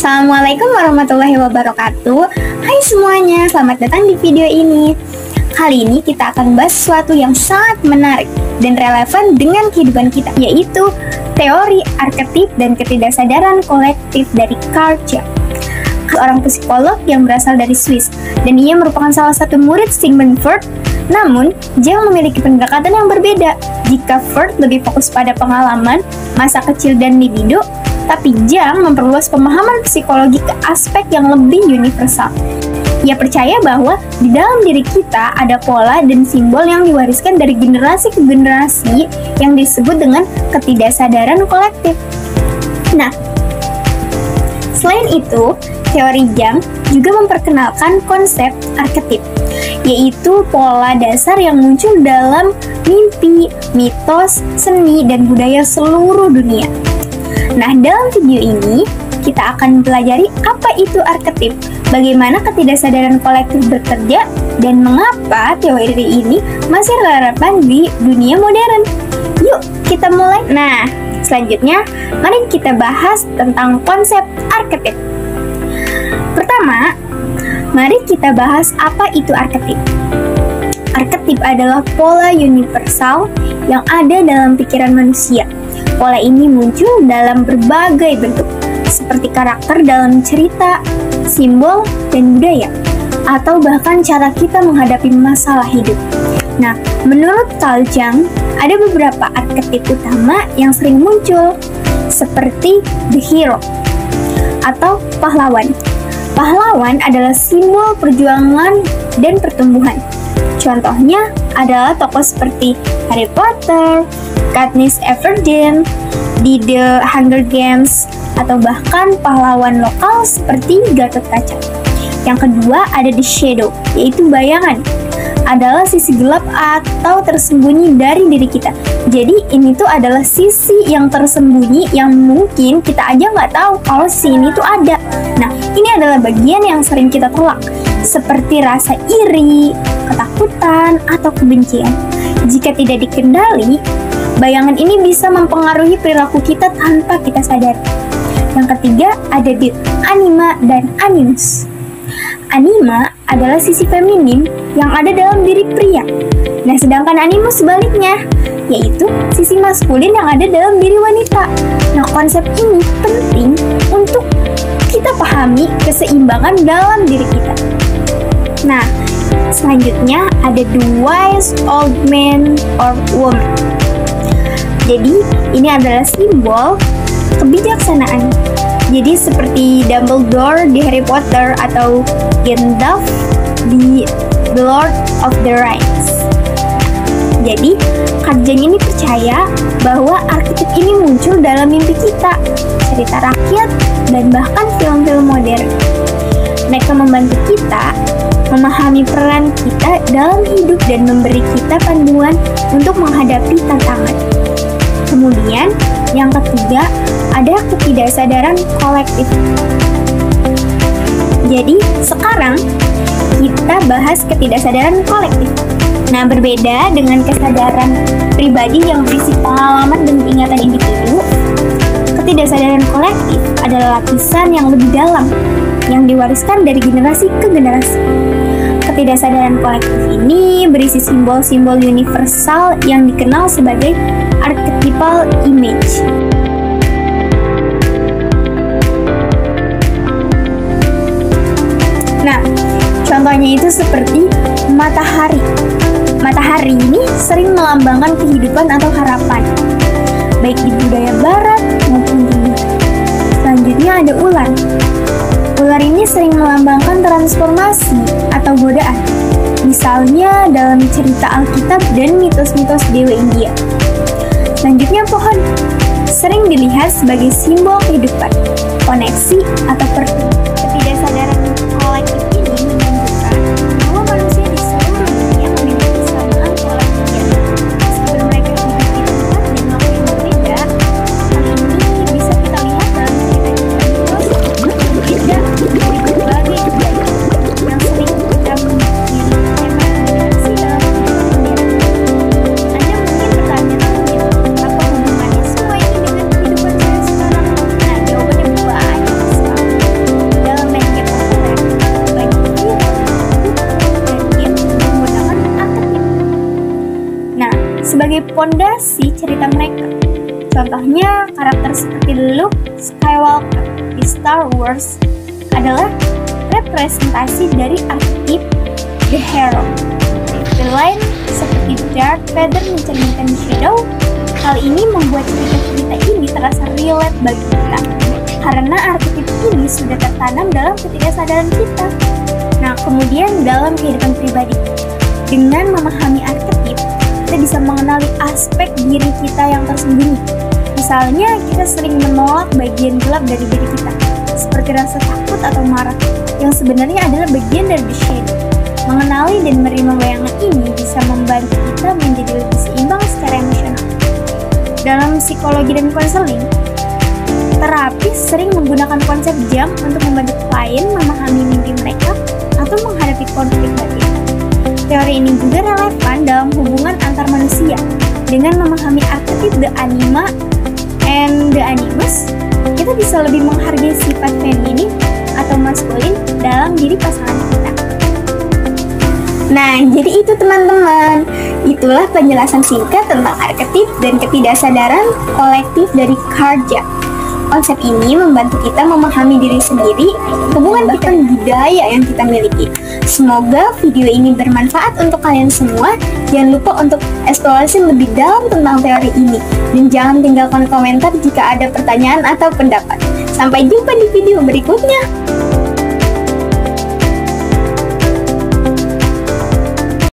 Assalamualaikum warahmatullahi wabarakatuh. Hai semuanya, selamat datang di video ini. Kali ini kita akan bahas sesuatu yang sangat menarik dan relevan dengan kehidupan kita, yaitu teori arketip dan ketidaksadaran kolektif dari Carl Jung, seorang psikolog yang berasal dari Swiss, dan ia merupakan salah satu murid Sigmund Freud. Namun, Jung memiliki pendekatan yang berbeda. Jika Freud lebih fokus pada pengalaman, masa kecil dan libido, tapi Jung memperluas pemahaman psikologi ke aspek yang lebih universal. Ia percaya bahwa di dalam diri kita ada pola dan simbol yang diwariskan dari generasi ke generasi yang disebut dengan ketidaksadaran kolektif. Nah, selain itu, teori Jung juga memperkenalkan konsep arketip, yaitu pola dasar yang muncul dalam mimpi, mitos, seni, dan budaya seluruh dunia. Nah, dalam video ini, kita akan pelajari apa itu arketip, bagaimana ketidaksadaran kolektif bekerja, dan mengapa teori ini masih relevan di dunia modern. Yuk, kita mulai. Nah, selanjutnya, mari kita bahas tentang konsep arketip. Pertama, mari kita bahas apa itu arketip. Arketip adalah pola universal yang ada dalam pikiran manusia. Pola ini muncul dalam berbagai bentuk, seperti karakter dalam cerita, simbol, dan budaya, atau bahkan cara kita menghadapi masalah hidup. Nah, menurut Carl Jung, ada beberapa arketip utama yang sering muncul, seperti the hero, atau pahlawan. Pahlawan adalah simbol perjuangan dan pertumbuhan. Contohnya adalah tokoh seperti Harry Potter, Katniss Everdeen di The Hunger Games, atau bahkan pahlawan lokal seperti Gatot Kaca. Yang kedua ada the shadow, yaitu bayangan. Adalah sisi gelap atau tersembunyi dari diri kita. Jadi ini tuh adalah sisi yang tersembunyi yang mungkin kita aja nggak tahu kalau sisi ini tuh ada. Nah, ini adalah bagian yang sering kita tolak, seperti rasa iri, ketakutan, atau kebencian. Jika tidak dikendali, bayangan ini bisa mempengaruhi perilaku kita tanpa kita sadar. Yang ketiga ada the anima dan animus. Anima adalah sisi feminin yang ada dalam diri pria. Nah, sedangkan animus sebaliknya, yaitu sisi maskulin yang ada dalam diri wanita. Nah, konsep ini penting untuk kita pahami keseimbangan dalam diri kita. Nah, selanjutnya ada the wise old man or woman. Jadi, ini adalah simbol kebijaksanaan. Jadi seperti Dumbledore di Harry Potter atau Gandalf di The Lord of the Rings. Jadi, Carl Jung ini percaya bahwa arketip ini muncul dalam mimpi kita, cerita rakyat, dan bahkan film-film modern. Mereka membantu kita memahami peran kita dalam hidup dan memberi kita panduan untuk menghadapi tantangan. Kemudian, yang ketiga, ada ketidaksadaran kolektif. Jadi, sekarang kita bahas ketidaksadaran kolektif. Nah, berbeda dengan kesadaran pribadi yang berisi pengalaman dan ingatan individu, ketidaksadaran kolektif adalah lapisan yang lebih dalam, yang diwariskan dari generasi ke generasi. Ketidaksadaran kolektif ini berisi simbol-simbol universal yang dikenal sebagai archetypal image. Nah, contohnya itu seperti matahari. Matahari ini sering melambangkan kehidupan atau harapan, baik di budaya barat maupun dunia. Selanjutnya ada ular. Ular ini sering melambangkan transformasi atau godaan, misalnya dalam cerita Alkitab dan mitos-mitos Dewa India. Selanjutnya pohon, sering dilihat sebagai simbol kehidupan, koneksi, atau ketidaksadaran kolektif ini menunjukkan bahwa manusia di seluruh dunia memiliki kesamaan pola pikir. Meskipun mereka hidup di tempat dan waktu yang berbeda, hal ini bisa kita lihat dalam cerita-cerita mitos dan dari berbagai budaya yang sering kita memiliki referensi dalam kehidupan modern. Anda mungkin bertanya-tanya, apa hubungannya semua ini dengan kehidupan saya sekarang? Nah, jawabannya banyak sekali. pondasi cerita mereka. Contohnya, karakter seperti Luke Skywalker di Star Wars adalah representasi dari arketip the hero. The lain seperti Darth Vader mencerminkan shadow. Hal ini membuat cerita-cerita ini terasa relate bagi kita, karena arketip ini sudah tertanam dalam ketidaksadaran kita. Nah, kemudian dalam kehidupan pribadi, dengan memahami arketip, kita bisa mengenali aspek diri kita yang tersembunyi. Misalnya, kita sering menolak bagian gelap dari diri kita, seperti rasa takut atau marah, yang sebenarnya adalah bagian dari the shadow. Mengenali dan menerima bayangan ini bisa membantu kita menjadi lebih seimbang secara emosional. Dalam psikologi dan konseling, terapis sering menggunakan konsep jam untuk membantu klien memahami mimpi mereka atau menghadapi konflik batin. Teori ini juga relevan dalam hubungan antar manusia. Dengan memahami arketip the anima and the animus, kita bisa lebih menghargai sifat feminin atau maskulin dalam diri pasangan kita. Nah, jadi itu teman-teman. Itulah penjelasan singkat tentang arketip dan ketidaksadaran kolektif dari Carl Jung. Konsep ini membantu kita memahami diri sendiri, hubungan bahkan budaya yang kita miliki. Semoga video ini bermanfaat untuk kalian semua. Jangan lupa untuk eksplorasi lebih dalam tentang teori ini. Dan jangan tinggalkan komentar jika ada pertanyaan atau pendapat. Sampai jumpa di video berikutnya.